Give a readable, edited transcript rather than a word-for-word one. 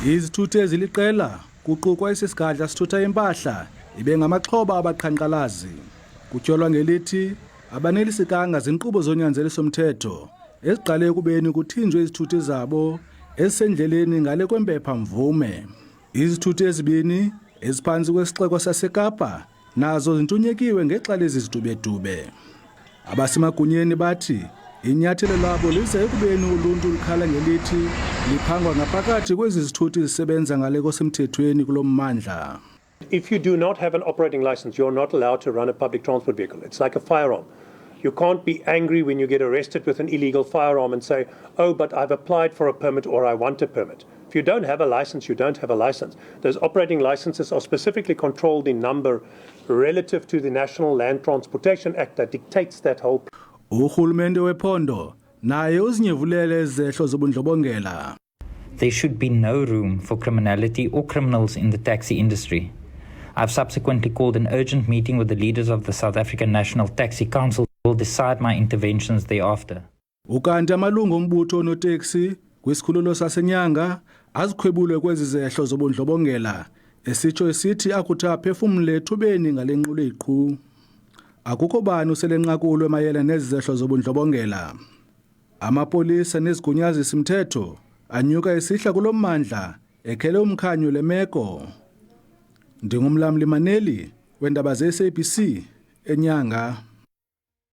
Izithuthi eziliqela kuqukwa isisigadla sithutha impahla ibe ngamaxhoba abaqhankqalazi. Kutyholwa ngelithi abanelisikanga zinkqubo zonyanzeliso mthetho eziqale ekubeni kuthinjwe izithuthi zabo ezisendleleni ngale kwempepha mvume. Izithuthi ezibini eziphantsi kwesixeko saseKapa nazo zintunyekiwe ngexa lezi zidubedube. Abasemagunyeni bathi inyathelo labo lize ekubeni uluntu lukhala ngelithi liphangwa ngaphakathi kwezi zithuthi zisebenza ngale kosemthethweni kulo mmandla. If you do not have an operating license, you're not allowed to run a public transport vehicle. It's like a firearm. You can't be angry when you get arrested with an illegal firearm and say, oh, but I've applied for a permit or I want a permit. If you don't have a license, you don't have a license. Those operating licenses are specifically controlled in number relative to the National Land Transportation Act that dictates that whole. Urhulumente wephondo naye uzinyevulele izehlo zobundlobongela. There should be no room for criminality or criminals in the taxi industry. I've subsequently called an urgent meeting with the leaders of the South African National Taxi Council who will decide my interventions thereafter. Ukanti amalungu ombutho onoteksi kwisikhululo saseNyanga azikhwebule kwezi zehlo zobundlobongela esitsho esithi akuthi aphefumle ethubeni ngale nqulo iqhu. Akukho bani uselenqakulo emayela nezi zehlo zobundlobongela. Amapolisa nezigunyazisi mthetho anyuka esihla kulo mmandla ekhele umkhanyo lemeko. Ndingumlamli Maneli wendaba ze-SABC eNyanga.